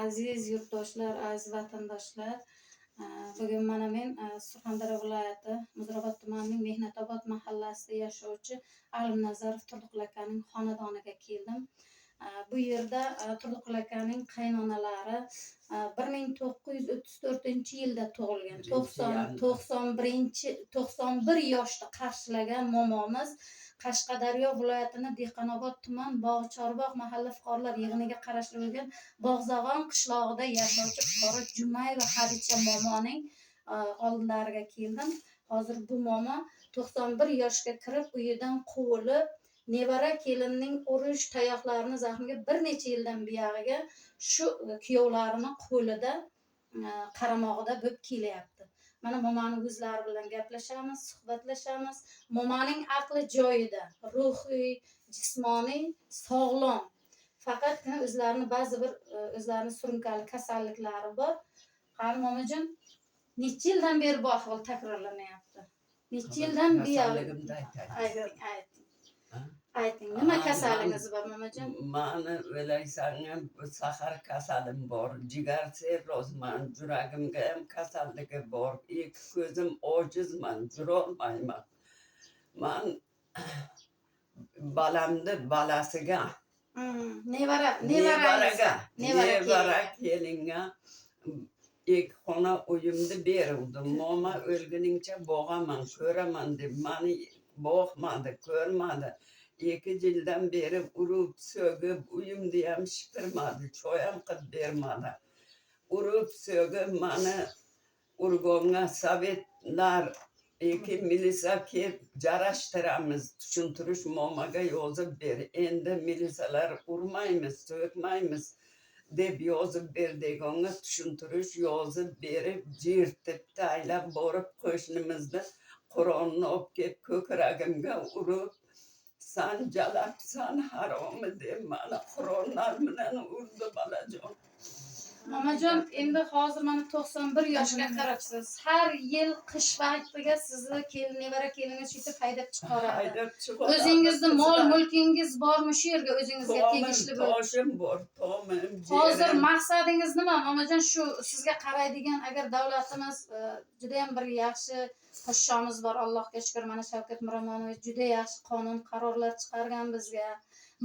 Aziz yurtdoshlar, aziz vatandoshlar, bugun mana men Surxondaryo viloyati Muzrabot tumanining Mehnatobod mahallasida yashovchi Alimnazarov Turdiqul akaning xonadoniga keldim. Bu yerda Turdiqul akaning qaynonalari 1934-yilda tug'ilgan, 91 yoshda qarshilagan momomiz Qashqadaryo viloyatining Dehqonobod tuman Bog'chorboq mahalla fuqarolar yig'iniga qarashli bo'lgan Bog'zag'on qishlog'ida yashovchi fuqaro Jumayeva Hadicha momoning oldilariga keldim. Hozir bu momo 91 yoshga kirib, uyidan quvilib, nevara kelinning urush tayoqlarini zahmiga bir necha yildan buyog'iga shu kuyovlarining qo'lida qaramog'ida bo'lib kelyapti. Mana momoning o'zlari bilan gaplashamiz, suhbatlashamiz. Momoning aqli joyida, ruhiy, jismoniy sog'lom. Faqatgina o'zlarini ba'zi bir o'zlarini surunkali kasalliklari bor. Qani momojon, necha yildan beri bu ahvol takrorlanyapti? Necha yildan beri? Ayting, nima kasalligingiz bor momojon? Mani o'ylaysan, sahar kasalim bor, jigar sirrozman, yuragimga ham kasalligi bor, ikki ko'zim ojizman, yurolmayman. Man balamni balasiga, nevara kelinga ikki xona uyimni beruvdim. Momo o'lguningcha boqaman, ko'raman deb mani boqmadi, ko'rmadi. 2 yildan beri urib, so'gib, uyimni ham shipirmadi, choy ham qilib bermadi. Urib, so'gib mani urgonga sovetlar, milisa kelib jarashtiramiz, tushuntirish momoga yozib ber. Endi milisalar urmaymiz, so'kmaymiz deb yozib berdigonga tushuntirish yozib berib, jirtib, taylab borib qo'shnimizni Qur'onni olib kelib ko'kragimga urib, san jalabsan haromi deb mani Qur'onlar bilan urdi balajon. Momojon, endi hozir mana 91 yoshga qarabsiz. Har yil qish vaqtiga sizni nevara keliningiz shitib haydab chiqaradi. O'zingizning mol mulkingiz bormi shu yerga o'zingizga tegishli bo'lib? Toshim bor, tomim. Hozir maqsadingiz nima momojon? Shu sizga qaraydigan agar davlatimiz juda ham bir yaxshi podshomiz bor, Allohga shukr, mana Shavkat Miromonovich juda yaxshi qonun qarorlar chiqargan bizga.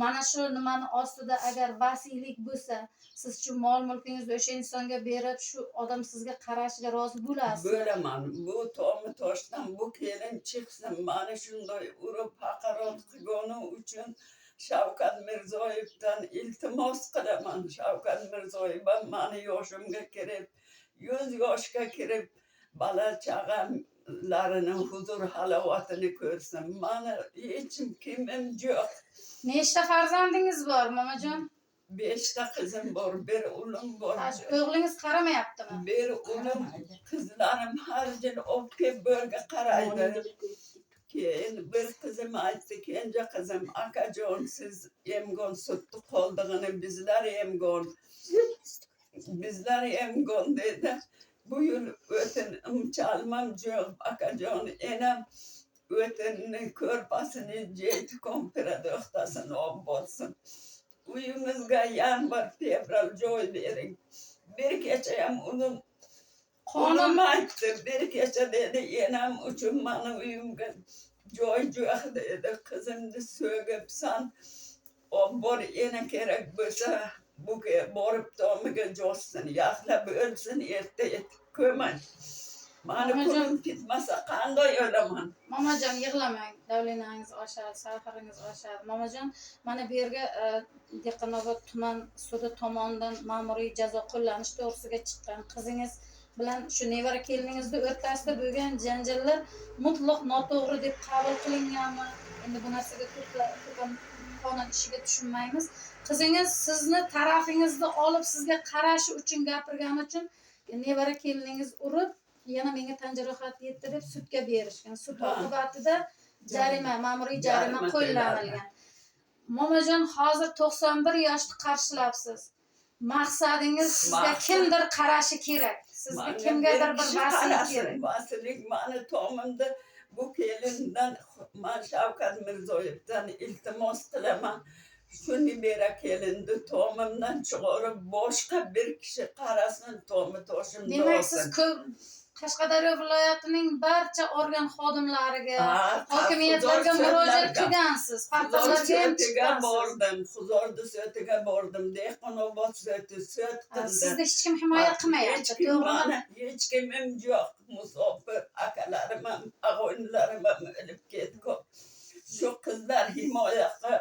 Mana shu nimani ostida agar vasiylik bo'lsa, siz shu mol mulkingizni o'sha insonga berib, shu odam sizga qarashiga rozi bo'lasiz. Bo'laman. Bu tomi toshdan bu kelin chiqsin, mani shunday urib haqorat qilgani uchun Shavkat Mirziyoyevdan iltimos qilaman. Shavkat Mirziyoyev mani yoshimga kirib, 100 yoshga kirib, bola chaqamlarini huzur halovatini ko'rsin. Mani hech kimim yo'q. Nechta farzandingiz bor momojon? 5 ta qizim bor, bir o'g'lim bor. O'g'lingiz qaramayaptimi? Bir o'g'lim, qizlarim har yil olib kelib birga qaraydi. Keyin bir qizim aytdi, kenja qizim, akajon siz emgon sutni qoldig'ini bizlar emgon dedi. Bu yil o'tin chalmam yo'q, akajon, enam o'tinni ko'rpasini jeydi kompirada o'xtasini olib bo'lsin. Uyimizga yanvar, fevral joy bering. Bir kecha ham uning qonun aytdi, bir kecha dedi, enam uchun mani uyimga joy yo'q dedi. Qizimni so'gibsan, olib bor, ena kerak bo'lsa, bu borib tomiga jo'shsin, yaxlab o'lsin, erta ko'may. Mani pulim ketmasa qanday o'laman? Momojon, yig'lamang. Davlenangiz oshadi, safaringiz oshadi. Momojon, mana bu yerga Dehqonobod tuman sudi tomonidan ma'muriy jazo qo'llanish to'g'risiga chiqqan. Qizingiz bilan shu nevara keliningizni o'rtasida bo'lgan janjallar mutlaq noto'g'ri deb qabul qilinganmi? Endi bu narsaga ko'pam qonun ishiga tushunmaymiz. Qizingiz sizni tarafingizni olib sizga qarashi uchun gapirgani uchun nevara keliningiz urib, yana menga tan jarohati yetdi deb sudga berishgan. Sud oqibatida jarima, ma'muriy jarima qo'llanilgan. Momojon, hozir 91 yoshni qarshilabsiz. Maqsadingiz sizga kimdir qarashi kerak. Sizga kimgadir bir vasiylik kerak. Vasiylik mani tomimda bu kelindan man Shavkat Mirziyoyevdan iltimos qilaman. Şunu beri kelindi to'mimdan chiqarib boshqa bir kishi qarasin to'mi to'shimda Demak, siz olsin. ko'p Qashqadaryo viloyatining barcha organ xodimlariga, Ha, hokimiyatlarga Huzur murojaat so'tlarga. qilgansiz. Huzur Portallarga ham sötiga chiqqansiz. bordim, Huzurdu sötiga bordim, Dehqonobod söti söt qildi. Sizni hech kim himoya qilmayapti, Hech kim to'g'rimi? mana, hech kimim yo'q. Musofir akalarim ham, og'aynilarim ham o'lib ketdi. Shu qizlar himoyaga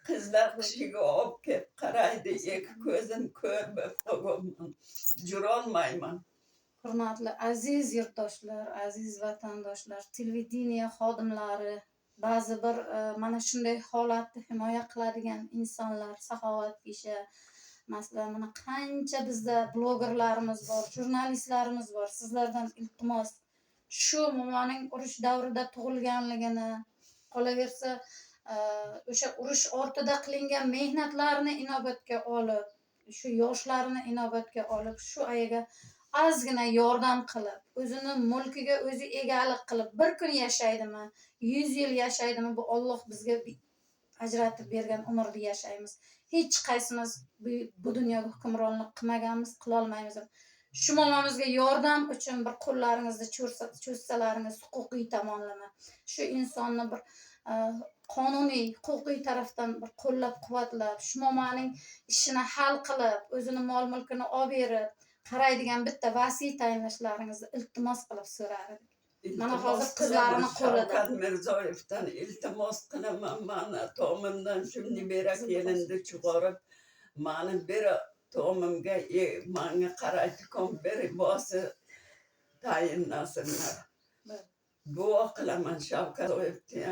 qizlar qishiga olib kelib qaraydi, ikki ko'zim ko'r bo'lib qolganman. Jurolmayman. Hurmatli aziz yurtdoshlar, aziz vatandoshlar, televideniya xodimlari, ba'zi bir mana shunday holatni himoya qiladigan insonlar, saxovatpesha, masalan, mana qancha bizda blogerlarimiz bor, jurnalistlarimiz bor. Sizlardan iltimos, shu momoning urush davrida tug'ilganligini, qolaversa o'sha urush ortida qilingan mehnatlarni inobatga olib, shu yoshlarni inobatga olib, shu ayaga ozgina yordam qilib, o'zini mulkiga o'zi egalik qilib, bir kun yashaydimi, 100 yil yashaydimi, bu Alloh bizga ajratib bergan umrda yashaymiz. Hech qaysimiz bu dunyoga hukmronlik qilmaganmiz, qila olmaymiz. Shu momamizga yordam uchun bir qo'llaringizni cho'zsalaringiz huquqiy tomonlama, shu insonni bir qonuniy, huquqiy tarafdan bir qo'llab-quvvatlab, shu momaning ishini hal qilib, o'zini mol-mulkini olib berib, qaraydigan bitta vasiy tayinlashlaringizni iltimos qilib so'rar edik. Mana hozir qizlarini qo'lida. Shavkat Mirziyoyevdan iltimos qilaman, mana to'mimdan shuni bera kelindi chiqarib, mani bir to'mimga menga qaraydigan bir bosi tayinlasinlar. Duo qilaman Shavkat Mirziyoyevga.